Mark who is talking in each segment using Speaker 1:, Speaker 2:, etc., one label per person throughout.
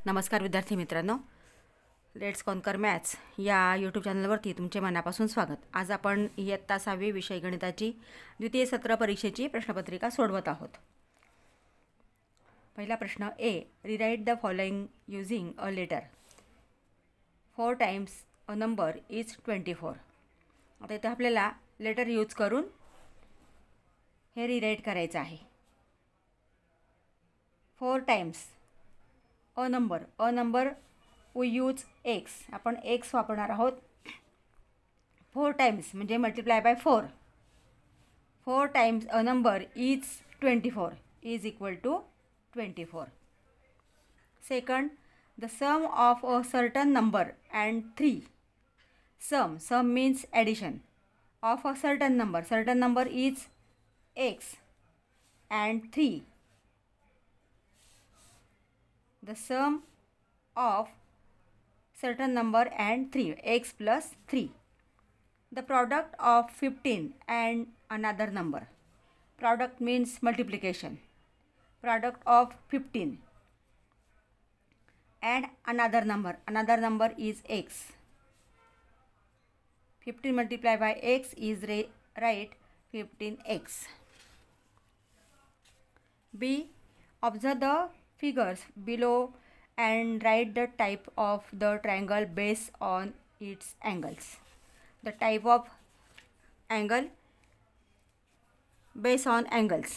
Speaker 1: नमस्कार विद्यार्थी मित्रांनो, लेट्स कॉन्कर मॅथ्स या यूट्यूब चॅनलवरती तुमचे मनापासून स्वागत। आज आपण इयत्ता 6वी विषय गणिताची द्वितीय सत्र परीक्षेची प्रश्नपत्रिका सोडवत आहोत। पहिला प्रश्न A, rewrite the following using a letter. 4 times a number is 24। आता इथे आपल्याला लेटर यूज करून हे रिराइट करायचं आहे। 4 times a number we use x, आपण एक्स वापरणार आहोत। 4 टाइम्स म्हणजे multiply by 4। 4 times a number is 24 is equal to 24। Second, the sum of a certain number and 3। Sum means addition of a certain number is x and 3। The sum of certain number and 3, x plus 3. The product of 15 and another number. Product means multiplication. Product of 15 and another number is x. 15 multiplied by x is right 15x. B, observe the figures below and write the type of the triangle based on its angles. The type of angle based on angles.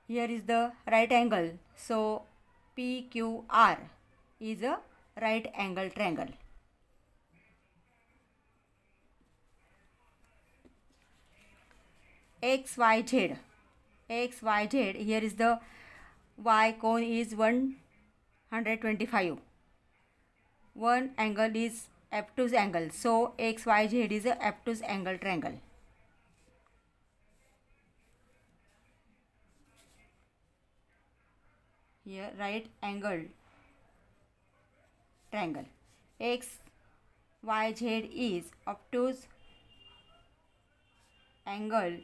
Speaker 1: Here is the right angle, so PQR is a right angle triangle. XYZ, here is the y cone is 125. One angle is obtuse angle, so XYZ is a obtuse angle triangle. Here right angle triangle. XYZ is obtuse angle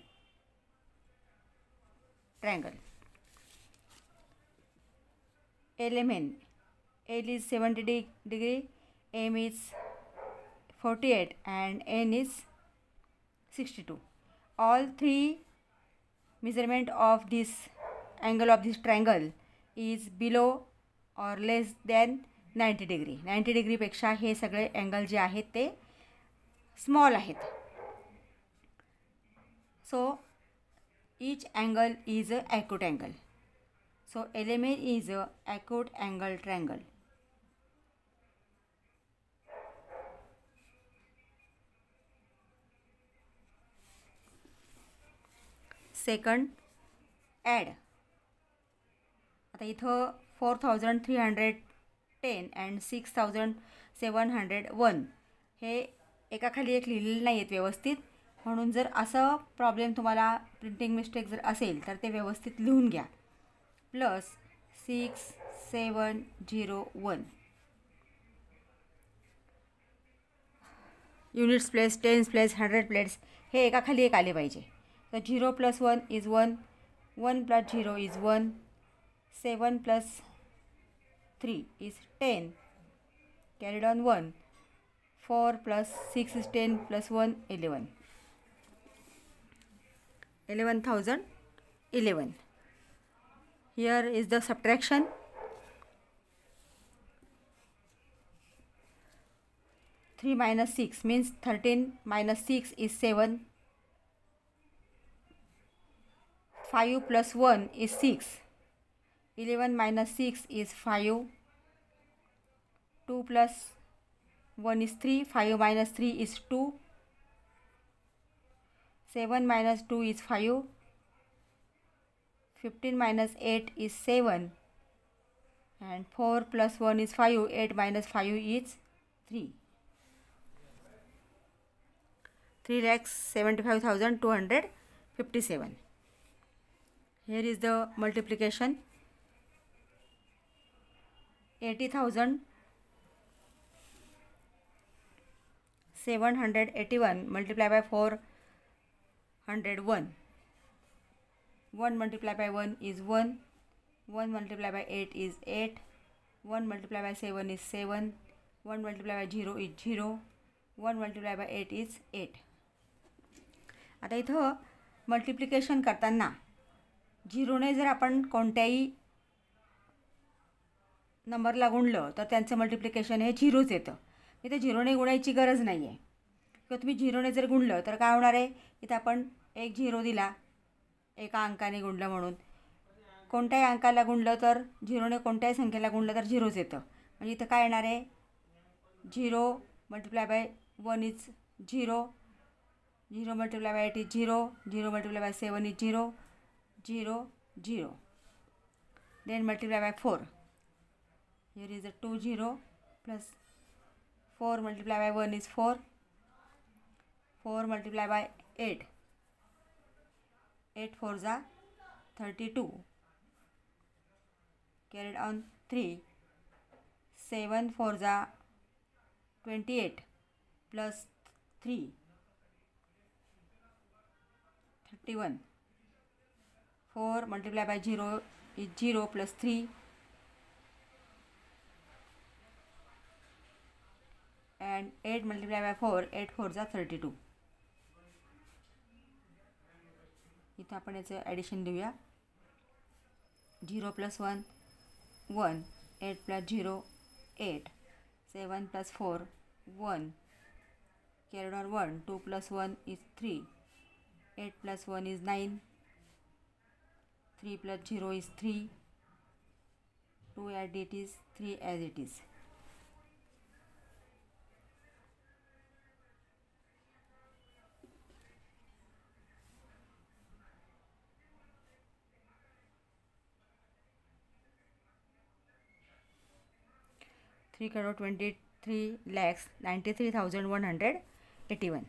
Speaker 1: triangle. LMN, L is 70 degree, M is 48 and N is 62. All three measurement of this angle of this triangle is below or less than 90 degree. 90 degree पेक्षा हे सगळे angle जे आहेत ते small आहेत. So each angle is a acute angle. So LMN is a acute angle triangle. Second, add. आता इथं 4310 and 6701 हे एकाखाली एक लिहिलेले नाही आहेत व्यवस्थित, म्हणून जर असा प्रॉब्लेम तुम्हाला प्रिंटिंग मिस्टेक जर असेल तर ते व्यवस्थित लिहून घ्या. Plus 6701 units place, tens place, 100 plates हे एकाखाली एक आले पाहिजे. तर 0 + 1 is 1, 1 + 0 is 1, 7 + 3 is 10, carried on 1, 4 + 6 is 10 + 1 11, 11,011. Here is the subtraction. 3 minus 6 means 13 minus 6 is 7. 5 plus 1 is 6. 11 minus 6 is 5. 2 plus 1 is 3. 5 minus 3 is 2. 7 minus 2 is 5. 15 minus 8 is 7 and 4 plus 1 is 5. 8 minus 5 is 3. 3,75,257. Here is the multiplication. 80,781 multiplied by 401. 1 multiplied by 1 is 1, 1 multiplied by 8 is 8, 1 multiplied by 7 is 7, 1 multiplied by 0 is 0, 1 multiplied by 8 is 8. आता इथं multiplication करताना झिरोने जर आपण कोणत्याही नंबरला गुणलं तर त्यांचं multiplication हे झिरोच येतं. इथे झिरोने गुणायची गरज नाही आहे. किंवा तुम्ही झिरोने जर गुणलं तर काय होणार आहे, इथं आपण एक झिरो दिला एका अंकाने गुणलं म्हणून. कोणत्याही अंकाला गुणलं तर झिरोने कोणत्याही संख्येला गुणलं तर झिरोच येतं. म्हणजे इथं काय येणार आहे, 0 multiplied by 1 is 0, 0 multiplied by 8 is 0, 0 multiplied by 7 is 0, 0, 0. Then multiply by 4. Here is a 2 0 plus 4 multiplied by 1 is 4, 4 multiplied by 8, 8 4s are 32, carried on 3, 7 4s are 28 plus 3, 31, 4 multiplied by 0 is 0 plus 3, and 8 multiplied by 4, 8 4s are 32. इथं आपण याचं addition देऊया. 0 plus 1 1, 8 plus 0 8, 7 plus 4 1, carried on 1, 2 plus 1 is 3, 8 plus 1 is 9, 3 plus 0 is 3, 2 as it is, 3 as it is. Three crore 23,93,181.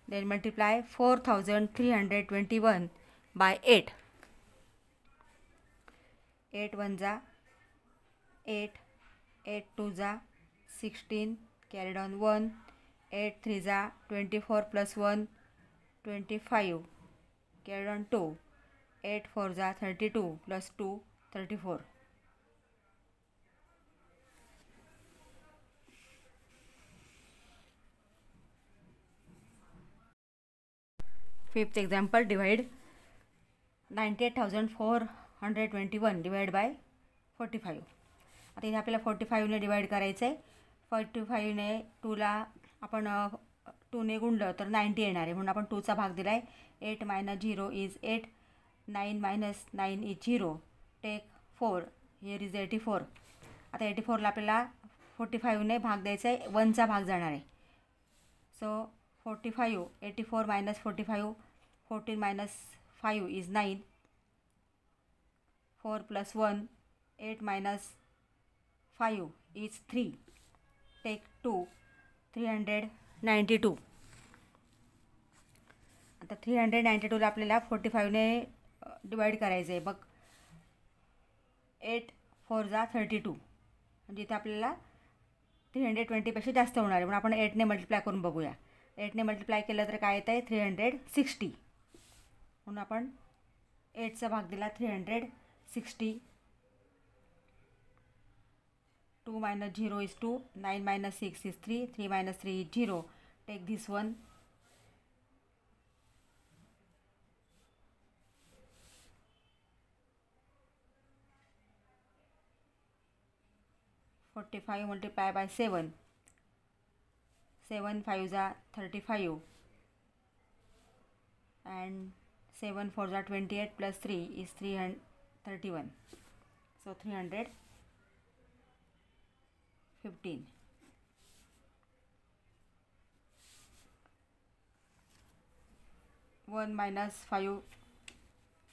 Speaker 1: Then multiply 4,321 by 8. 8 1s are 8, 8 2s are 16, carried on 1, 8 3s are 24 plus 1, 25, carried on 2, 8 4s are 32 plus 2, 34. Fifth example, divide 98,421 divided by 45. आता इथे आपल्याला 45ने divide करायचं आहे. 45ने 2ला आपण 2ने गुणलं तर 90 येणार आहे, म्हणून आपण 2चा भाग दिला आहे. 8 minus 0 is 8, 9 minus 9 is 0, take 4, here is 84. आता 84ला आपल्याला 45ने भाग द्यायचा आहे, 1चा भाग जाणार आहे. सो 45, 84 minus 45, 14 minus 5 is 9, 4 plus 1, 8 minus 5 is 3, take 2, 392. आता 392ला आपल्याला 45ने डिवाइड करायचं आहे. बघ 8 4s are 32, म्हणजे इथे आपल्याला 320पेक्षा जास्त होणार आहे, म्हणून आपण 8ने मल्टिप्लाय करून बघूया. 8ने मल्टिप्लाय केलं तर काय येतं आहे, 360, म्हणून आपण 8चा भाग दिला 360. 2 minus 0 is 2, 9 minus 6 is 3, 3 minus 3 is 0, take this one. 45 multiplied by 7, 7 5s are 35, and 7 4s are 28 plus 3 is 331, so 315. One minus 5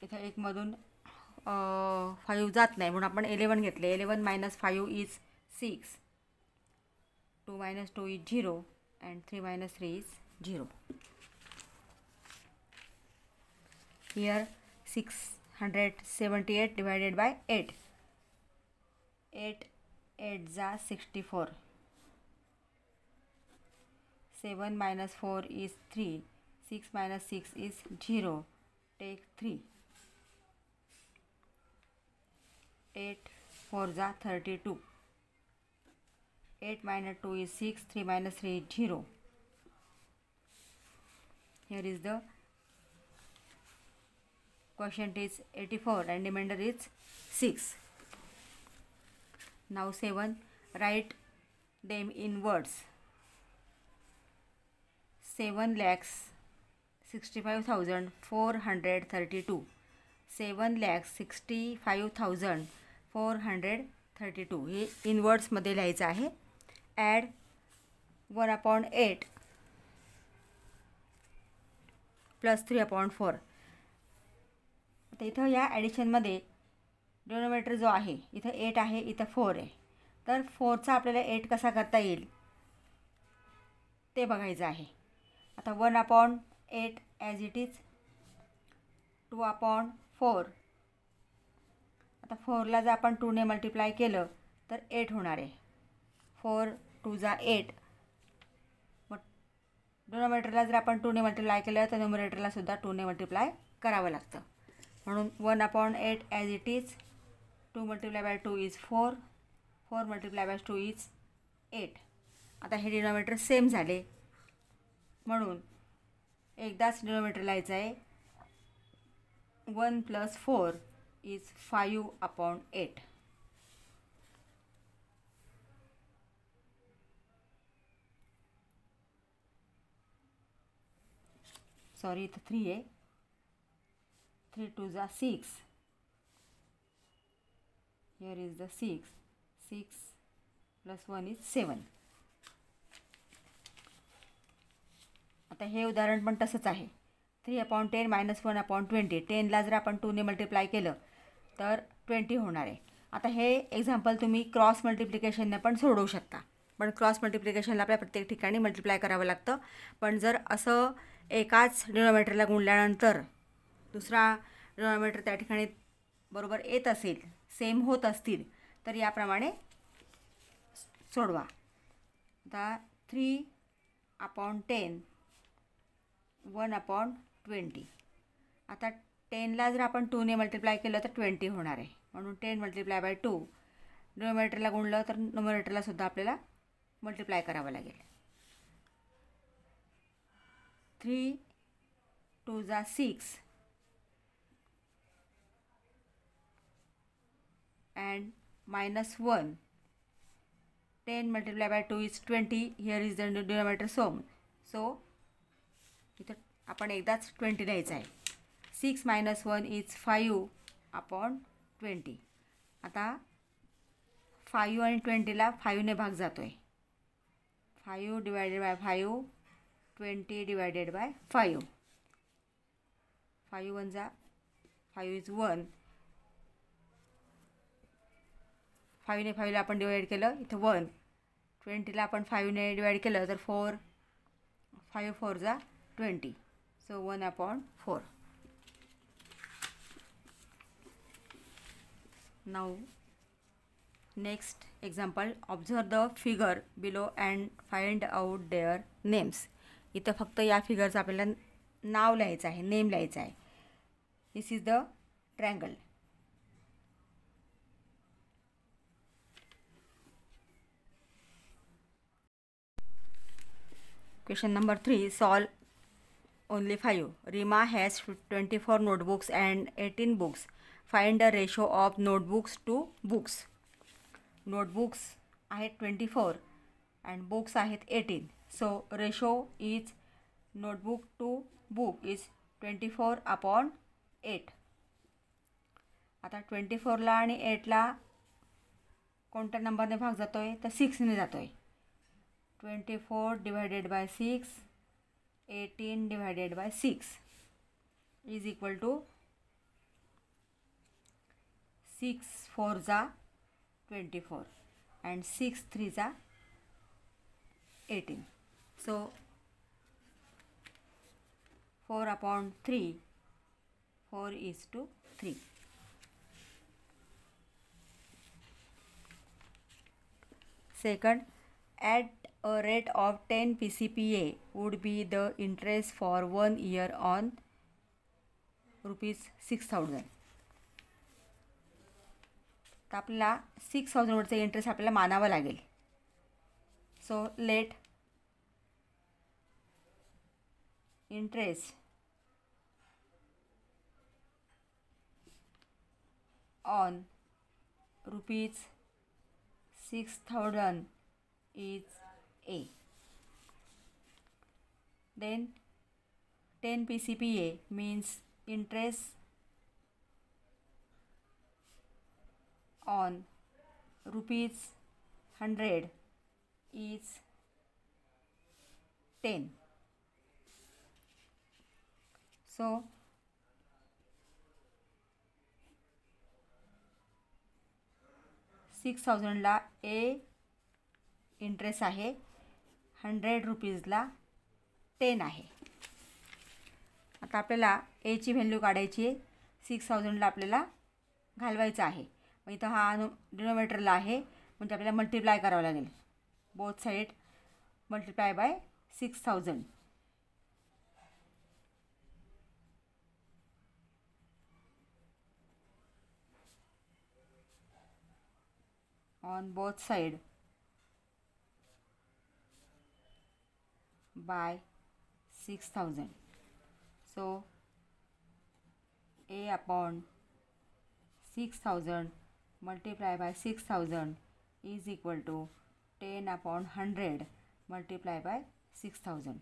Speaker 1: इथं एकमधून 5 जात नाही, म्हणून आपण 11 घेतले. 11 minus 5 is 6, 2 minus 2 is 0, and 3 minus 3 is 0. Here 678 divided by 8. 8 8s are 64. 7 minus 4 is 3. 6 minus 6 is 0. Take 3. 8 4s are 32. 8 minus 2 is 6, 3 minus 3 is 0. Here is the quotient is 84 and remainder is 6. Now 7, write them in words. 7,65,432. 7,65,432 हे इन वर्ड्समध्ये लिहायचं आहे. Add 1/8 plus 3/4. आता इथं या ॲडिशनमध्ये denominator जो आहे इथं 8 आहे, इथं 4 आहे. तर 4चा आपल्याला 8 कसा करता येईल ते बघायचं आहे. आता 1/8 ॲज इट इज. 2/4. आता 4ला जर आपण 2ने मल्टिप्लाय केलं तर 8 होणार आहे. 4 2 जा 8. मग डिनोमिनेटरला जर आपण 2ने मल्टिप्लाय केलं तर न्यूमरेटरला सुद्धा 2ने मल्टिप्लाय करावं लागतं. म्हणून 1/8 as it is. 2 multiplied by 2 is 4. 4 multiplied by 2 is 8. आता हे डिनोमिनेटर सेम झाले म्हणून एकदाच डिनोमिनेटर लिहायचं आहे. 1 + 4 is 5/8. सॉरी इथं 3 आहे. 3 2 जा 6. Here is the 6. 6 + 1 is 7. आता हे उदाहरण पण तसंच आहे. 3/10 - 1/20. 10ला जर आपण 2ने मल्टिप्लाय केलं तर 20 होणार आहे. आता हे एक्झाम्पल तुम्ही क्रॉस मल्टिप्लिकेशनने पण सोडवू शकता. पण क्रॉस मल्टिप्लिकेशनला आपल्या प्रत्येक ठिकाणी मल्टिप्लाय करावं लागतं. पण जर असं एकाच डिनोमिनेटरला गुणल्यानंतर दुसरा डिनोमिनेटर त्या ठिकाणी बरोबर येत असेल, सेम होत असतील तर याप्रमाणे सोडवा. आता 3/10 1/20. आता 10ला जर आपण 2ने मल्टिप्लाय केलं तर 20 होणार आहे. म्हणून 10 multiplied by 2. डिनोमिनेटरला गुणलं तर न्यूमरेटरला सुद्धा आपल्याला मल्टिप्लाय करावं लागेल. 3 2 जा 6 and -1. 10 multiplied by 2 is 20. Here is the denominator sum. So इथं आपण एकदाच 20 लिहायचं आहे. 6 - 1 is 5/20. आता 5 आणि 20ला 5ने भाग जातो आहे. 5 divided by 5. 20 divided by 5. 5 1 जा 5 is 1. 5ने 5ला आपण डिवाइड केलं इथं 1. 20ला आपण 5ने डिवाइड केलं तर 4. 5 4 जा 20. सो 1/4. Now next example, observe the figure below and find out their names. इथं फक्त या फिगरचं आपल्याला नाव लिहायचं आहे, नेम लिहायचं आहे. This is the triangle. Question number 3, solve only 5. Rima has 24 notebooks and 18 books. Find the ratio of notebooks to books. Notebooks आहेत 24 and books आहेत 18. So ratio is notebook to book is 24/8. आता 24ला आणि 8ला कोणत्या नंबरने भाग जातो आहे तर 6ने जातो आहे. 24 divided by 6. 18 divided by 6 is equal to 6 4 जा 24 and 6 3 जा 18. So 4/3. 4 is to 3. Second, at a rate of 10 PCPA would be the interest for 1 year on ₹6,000. तर आपल्याला 6,000 वरचं इंटरेस्ट आपल्याला मानावं लागेल. So let interest on rupees 6,000 is A. Then 10 PCPA means interest on rupees 100 is 10. So 6,000ला A interest आहे, 100 रुपीजला 10 आहे. आता आपल्याला एची व्हॅल्यू काढायची आहे. 6,000ला आपल्याला घालवायचं आहे. मग इथं हा डिनोमिनेटरला आहे म्हणजे आपल्याला मल्टिप्लाय करावं लागेल. Both side multiply by 6,000. On both side by 6,000. So A upon 6,000 multiply by 6,000 is equal to 10 upon 100 multiply by 6,000.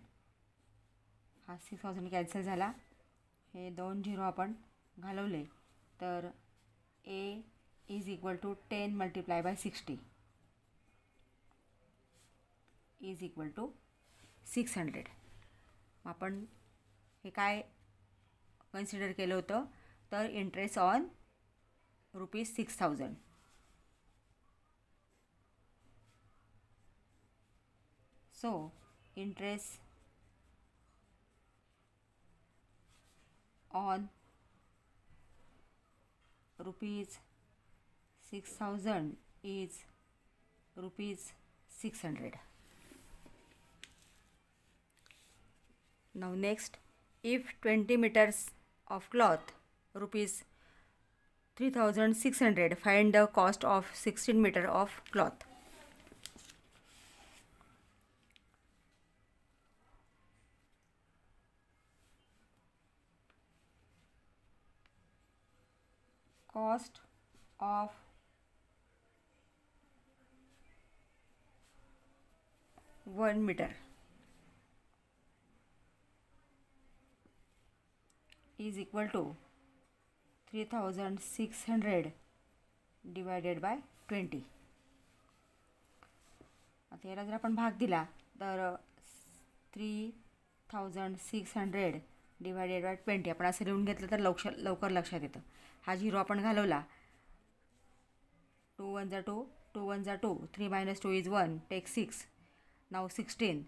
Speaker 1: हा 6,000 कॅन्सल झाला. हे 2 झिरो आपण घालवले तर A is equal to 10 multiply by 60 is equal to 600. आपण हे काय consider केलं होतं तर interest on rupees 6,000. So interest on rupees 6,000 is rupees 600. Now next, if 20 meters of cloth rupees 3,600, find the cost of 16 meter of cloth. Cost of 1 meter is equal to 3,600 divided by 20. आता याला जर आपण भाग दिला तर 3,600 divided by 20 आपण असं लिहून घेतलं तर लवकर लक्षात येतं. हा झिरो आपण घालवला. 2 1 2, 2 1 2, 3 minus 2 is 1, take 6. Now 16,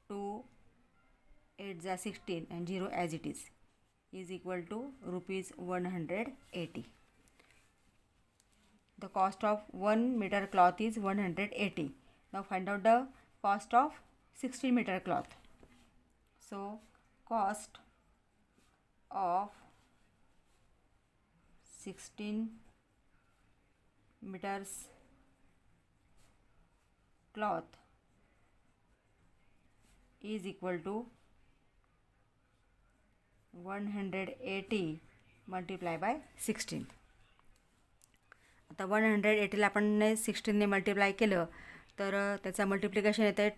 Speaker 1: 2 8 16 and 0 as it is equal to rupees 180. The cost of 1 meter cloth is 180. Now find out the cost of 60 meter cloth. So cost of 16 meters cloth is equal to 180 multiply by 16. आता 180ला आपण 16ने multiply केलं तर त्याचा multiplication येतं आहे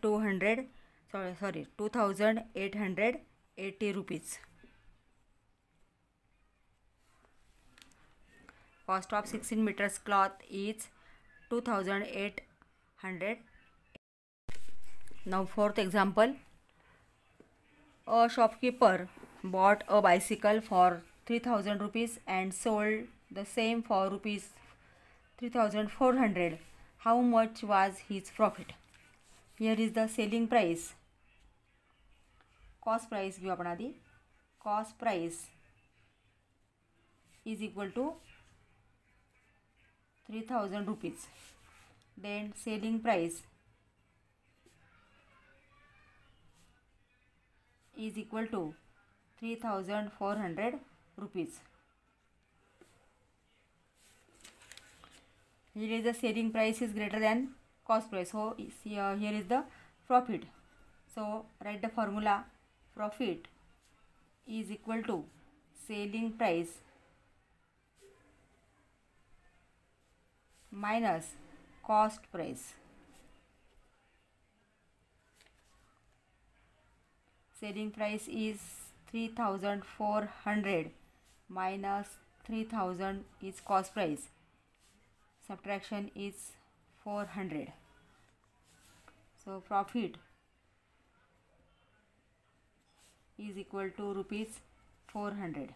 Speaker 1: 2,880 rupees. Cost of 16 meters cloth is 2,800. Now fourth example, a shopkeeper bought a bicycle for 3,000 rupees and sold the same for rupees 3,400. How much was his profit? Here is the selling price. Cost price घेऊ आपण आधी. Cost price is equal to 3,000 rupees. Then selling price is equal to 3,400 rupees. Here is the selling price is greater than cost price. So here is the profit. So write the formula. Profit is equal to selling price minus cost price. Selling price is 3,400 minus 3,000 is cost price. Subtraction is 400. So profit is equal to rupees 400.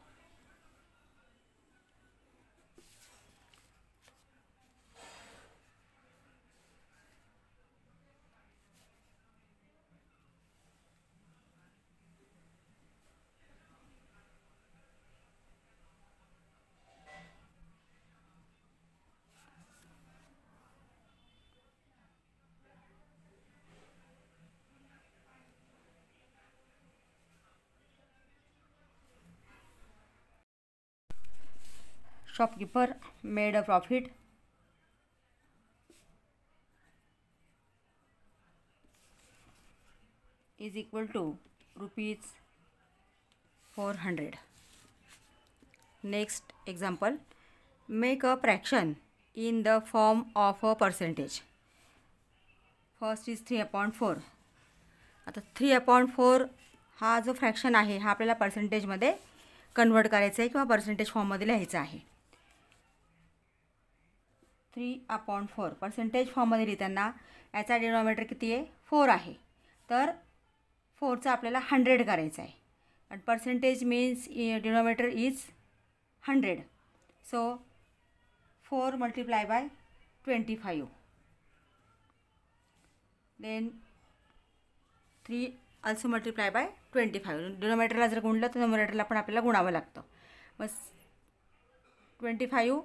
Speaker 1: Shopkeeper made a profit is equal to rupees 400. Next example, make a fraction in the form of a percentage. First is 3/4. आता 3/4 हा जो fraction आहे हा आपल्याला पर्सेंटेजमध्ये convert करायचा आहे किंवा percentage फॉर्ममध्ये लिहायचा आहे. 3/4 पर्सेंटेज फॉर्ममध्ये लिहिताना याचा डिनॉमिनेटर किती आहे 4 आहे. तर 4चा आपल्याला 100 करायचा आहे आणि percentage means denominator is 100. So 4 multiply by 25. Then 3 also multiply by 25. डिनॉमिनेटरला जर गुणलं तर न्यूमरेटरला पण आपल्याला गुणावं लागतं. मग 25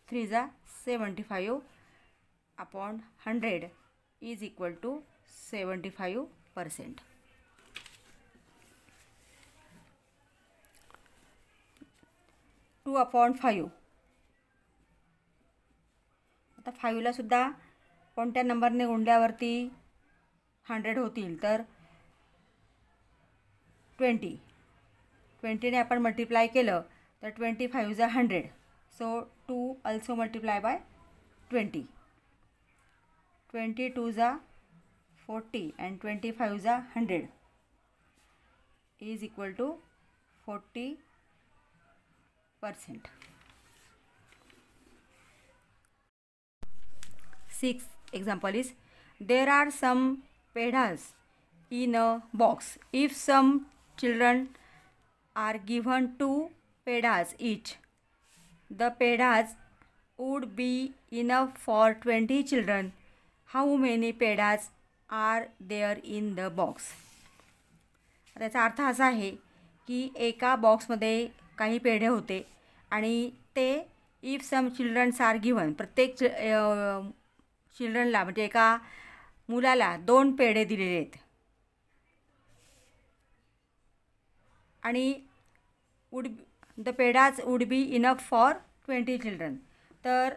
Speaker 1: 3 जा 75 upon 100 is equal to 75%. Two upon 5. आता 5ला सुद्धा कोणत्या नंबरने गुणल्यावरती 100 होतील तर 20ने आपण मल्टिप्लाय केलं तर 25 जा 100. सो 2 also मल्टिप्लाय बाय 20. 22 जा 40 and 25 जा 100 is equal to 40%. 6th example is there are some pedas in a box. If some children are given 2 pedas each, the pedas would be enough for 20 children. How many pedas are there in the box? त्याचा अर्थ असा आहे की एका बॉक्समध्ये काही पेढे होते आणि ते if some children's are given प्रत्येक चिल्ड्रनला म्हणजे एका मुलाला 2 पेढे दिलेले आहेत आणि the pedas would be enough for 20 children. तर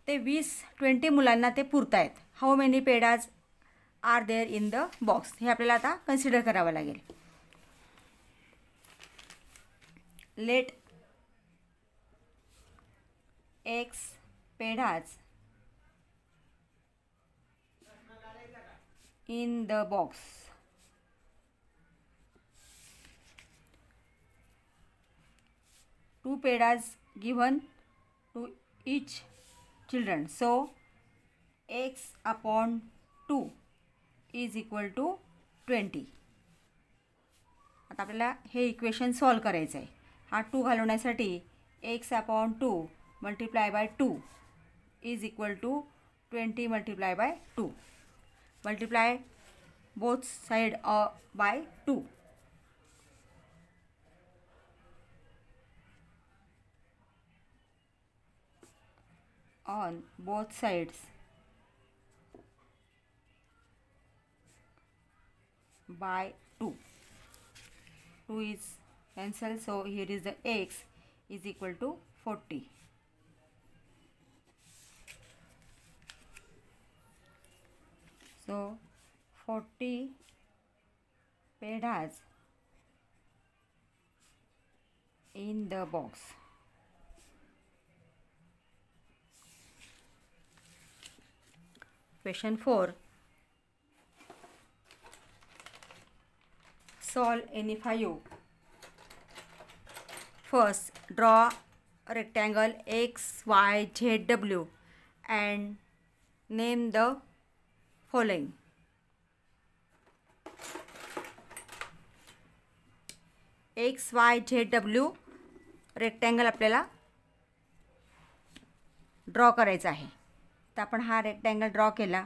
Speaker 1: ते 20 मुलांना ते पुरतायत. How many pedas are there in the box हे आपल्याला आता कन्सिडर करावं लागेल. Let X pedas in the box. Two pedas given to each children. So X upon 2 is equal to 20. आता आपल्याला हे इक्वेशन सॉल्व करायचं आहे. हा 2 घालवण्यासाठी X upon 2 multiply by 2 is equal to 20 multiply by 2. Multiply both side by 2. On both sides by 2. 2 is cancelled, so here is the X is equal to 40. 40 pedas in the box. Question 4. Solve any 5. First, draw a rectangle X, Y, Z, W and name the following. X, Y, Z, W rectangle आपल्याला draw करायचा आहे. तर आपण हा rectangle draw केला.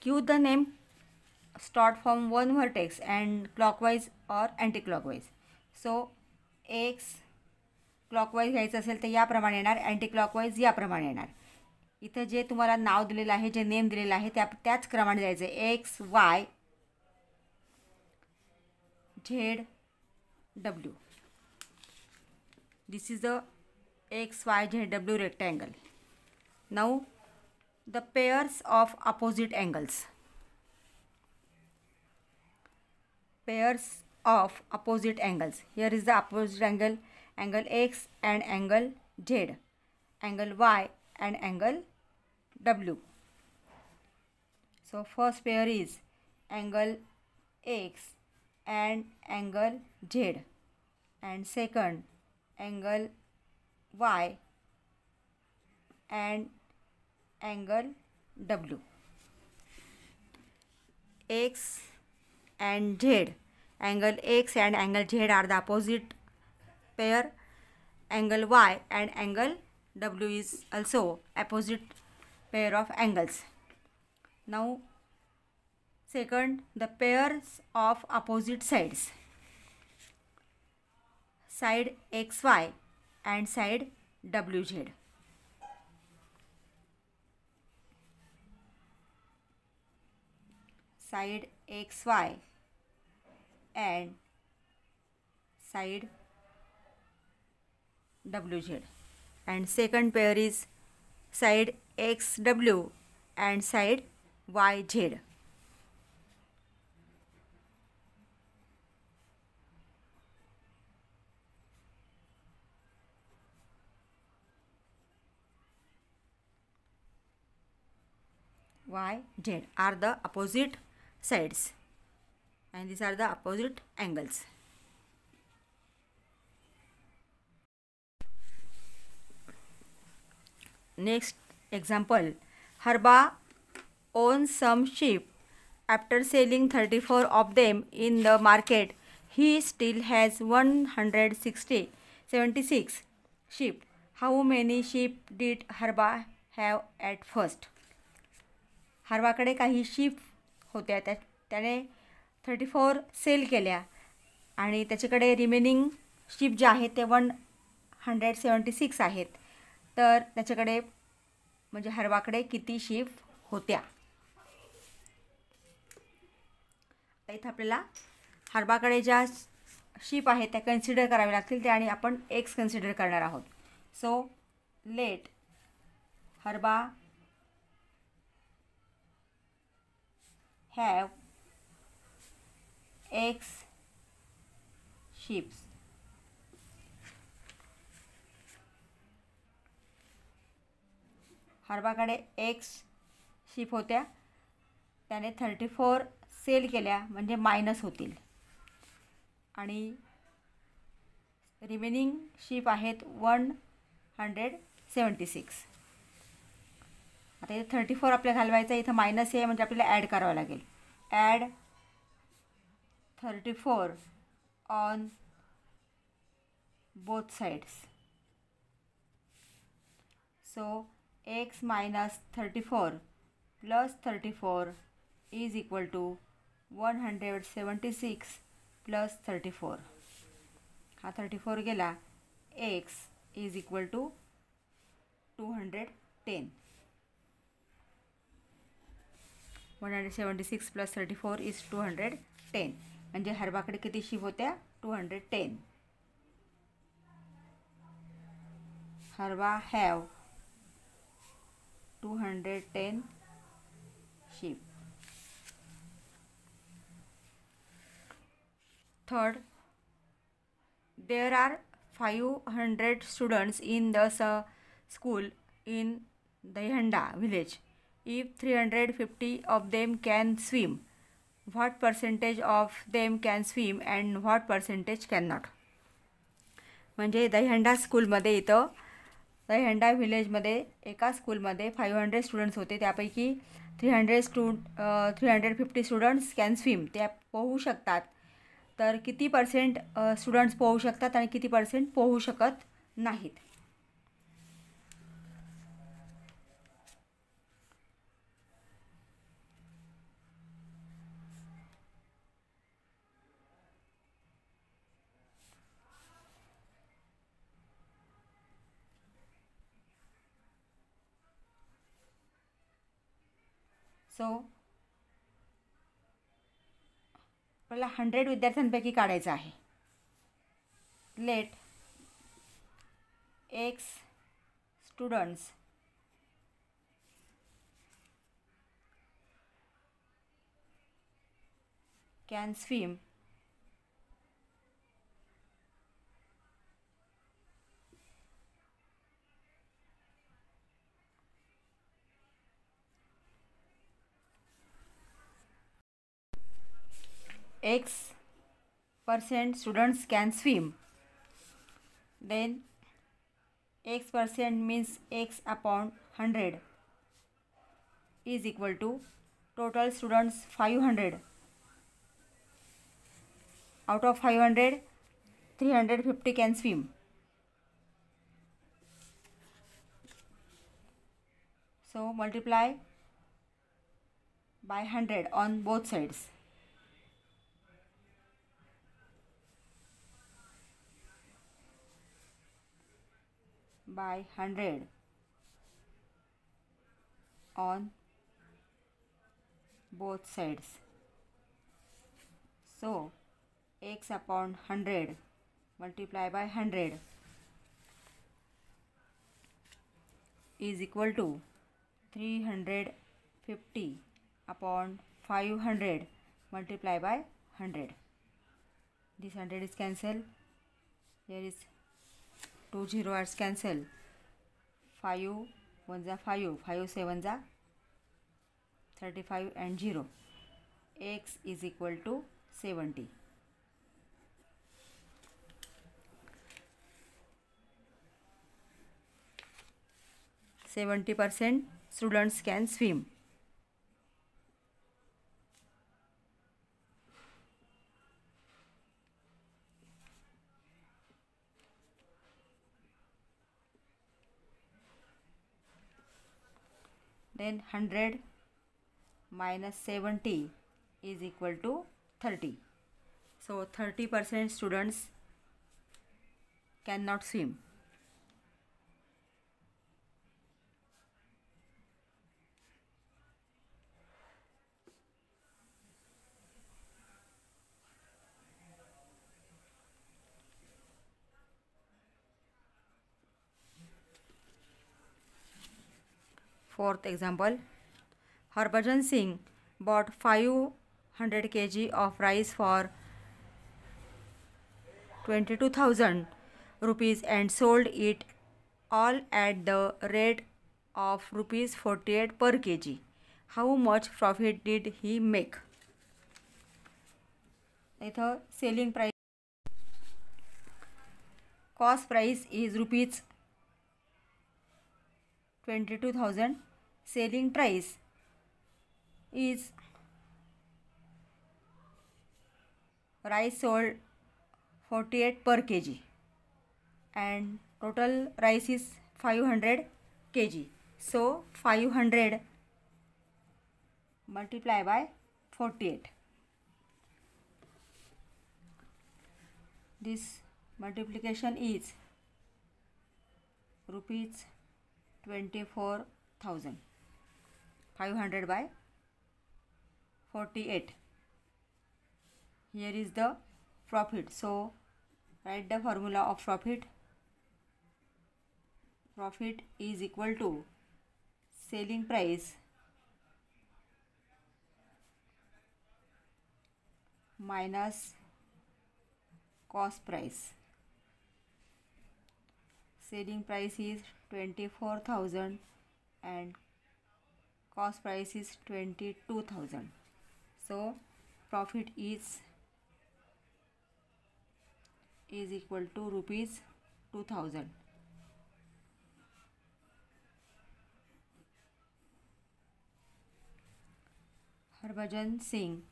Speaker 1: Give the name. Start from one vertex and clockwise or anti-clockwise. So X clockwise घ्यायचं असेल तर याप्रमाणे येणार, अँटी क्लॉकवाईज याप्रमाणे येणार. इथं जे तुम्हाला नाव दिलेलं आहे, जे नेम दिलेलं आहे त्याच क्रमाने जायचं आहे. X, Y, Z, W. This is the X, Y, Z, W rectangle. Now the pairs of opposite angles. Pairs of opposite angles. Here is the opposite angle, angle X and angle Z, angle Y and angle W. So first pair is angle X and angle Z, and second angle Y and angle W. X and Z, angle X and angle Z are the opposite pair. Angle Y and angle W is also opposite pair of angles. Now second, the pairs of opposite sides. Side XY and side WZ. Side XY and side WZ, and second pair is side XW and side YZ. YZ are the opposite sides, and these are the opposite angles. Next example, Harba owns some sheep. After selling 34 of them in the market, he still has 76 sheep. How many sheep did Harba have at first? हरवाकडे काही sheep होत्या, त्याने 34 cell केल्या आणि त्याच्याकडे remaining sheep जे आहेत ते 176 आहेत. तर त्याच्याकडे म्हणजे हरवाकडे किती शीप होत्या. इथं आपल्याला हरवाकडे ज्या शीप आहेत त्या कन्सिडर कराव्या लागतील, त्या आणि आपण एक्स कन्सिडर करणार आहोत. सो लेट हरबा have X sheep. हरबाकडे X sheep होत्या, त्याने 34 सेल केल्या म्हणजे मायनस होतील आणि रिमेनिंग शीप आहेत 176. आता इथे 34 आपल्याला घालवायचं, इथं मायनस आहे म्हणजे आपल्याला ॲड करावं लागेल. Add 34 on both sides. So x minus 34 plus 34 is equal to 176 plus 34. हा 34 गेला. X is equal to 210. 176 plus 34 is 210. म्हणजे हरबाकडे किती शीप होत्या? 210. हरबा have 210 sheep. Third, there are 500 students in the school in Dahanda village. If 350 of them can swim, what percentage of them can swim and what percentage cannot? म्हणजे दहीहंडा स्कूलमध्ये इथं दहीहंडा विलेजमध्ये एका स्कूलमध्ये 500 students होते. त्यापैकी 350 स्टुडंट्स कॅन स्विम, त्या पोहू शकतात. तर किती पर्सेंट स्टुडंट्स पोहू शकतात आणि किती पर्सेंट पोहू शकत नाहीत? सो आपल्याला 100 विद्यार्थ्यांपैकी काढायचं आहे. Let X students can swim X% students can swim, then X% means X upon 100 is equal to total students 500. Out of 500, 350 can swim. So multiply by 100 on both sides. By 100 on both sides. So X upon 100 multiply by 100 is equal to 350 upon 500 multiply by 100. This 100 is cancelled. Here is 2 0 are cancelled. 5 1 जा 5, 5 7 जा 35 and 0. X is equal to 70. %70 students can swim. Then 100 minus 70 is equal to 30. So 30% students cannot swim. Fourth example, Harbhajan Singh bought 500 kg of rice for 22,000 rupees and sold it all at the rate of rupees 48 per kg. How much profit did he make? इथं selling price, cost price is rupees 22,000. Selling price is rice sold 48 per kg and total rice is 500 kg. So 500 multiply by 48. This multiplication is rupees 24,000. 500 by 48. Here is the profit. So write the formula of profit. Profit is equal to selling price minus cost price. Selling price is 24,000 and cost price is 22,000. So profit is equal to rupees 2,000. Harbhajan Singh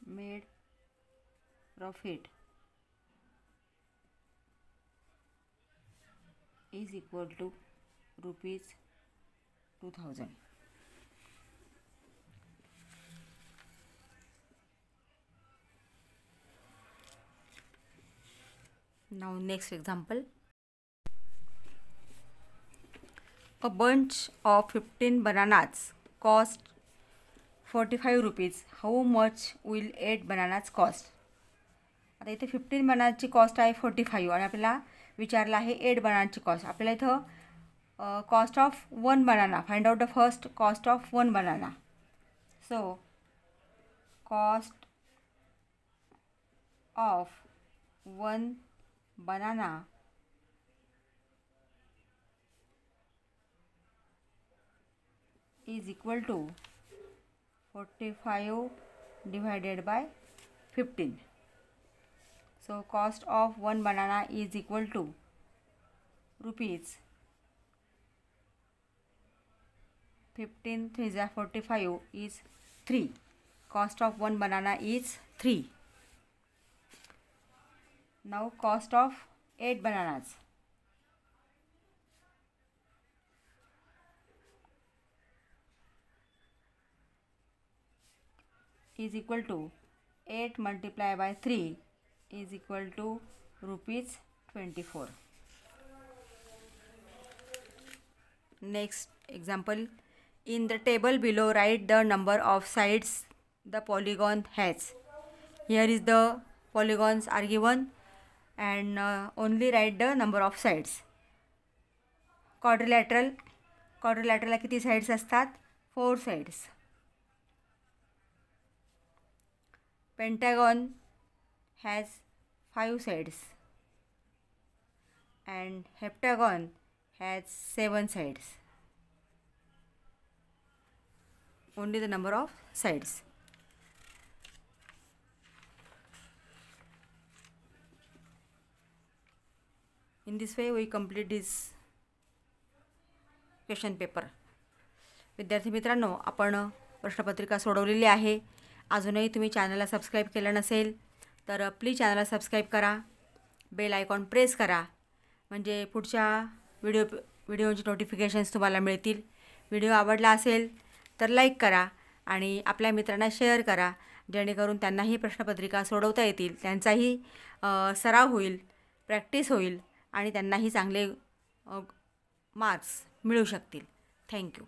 Speaker 1: made profit is equal to rupees 2,000. Now next example. A bunch of 15 bananas cost 45 rupees. How much will 8 bananas cost? आता इथे 15 बनानाची cost आहे 45 आणि आपल्याला विचारला आहे 8 बनानाची cost. आपल्याला इथं cost of 1 banana find out the first cost of 1 banana. So cost of 1 banana is equal to 45 divided by 15. So cost of 1 banana is equal to rupees 15 3 is 45 is 3. Cost of 1 banana is 3. Now cost of 8 bananas. Is equal to 8 multiplied by 3 is equal to rupees 24. Next example. In the table below, write the number of sides the polygon has. Here is the polygons are given and only write the number of sides. Quadrilateral किती sides असतात? 4 sides. Pentagon has 5 sides and heptagon has 7 sides. Only the number of sides. In this way we complete this question paper. विद्यार्थी मित्रांनो, आपण प्रश्नपत्रिका सोडवलेली आहे. अजूनही तुम्ही चॅनलला सबस्क्राईब केलं नसेल तर प्लीज चॅनलला सबस्क्राईब करा, बेल आयकॉन प्रेस करा, म्हणजे पुढच्या व्हिडिओची नोटिफिकेशन्स तुम्हाला मिळतील. व्हिडिओ आवडला असेल तर लाईक करा आणि आपल्या मित्रांना शेअर करा, जेणेकरून त्यांनाही प्रश्नपत्रिका सोडवता येतील, त्यांचाही सराव होईल, प्रॅक्टिस होईल आणि त्यांनाही चांगले मार्क्स मिळू शकतील. थँक्यू.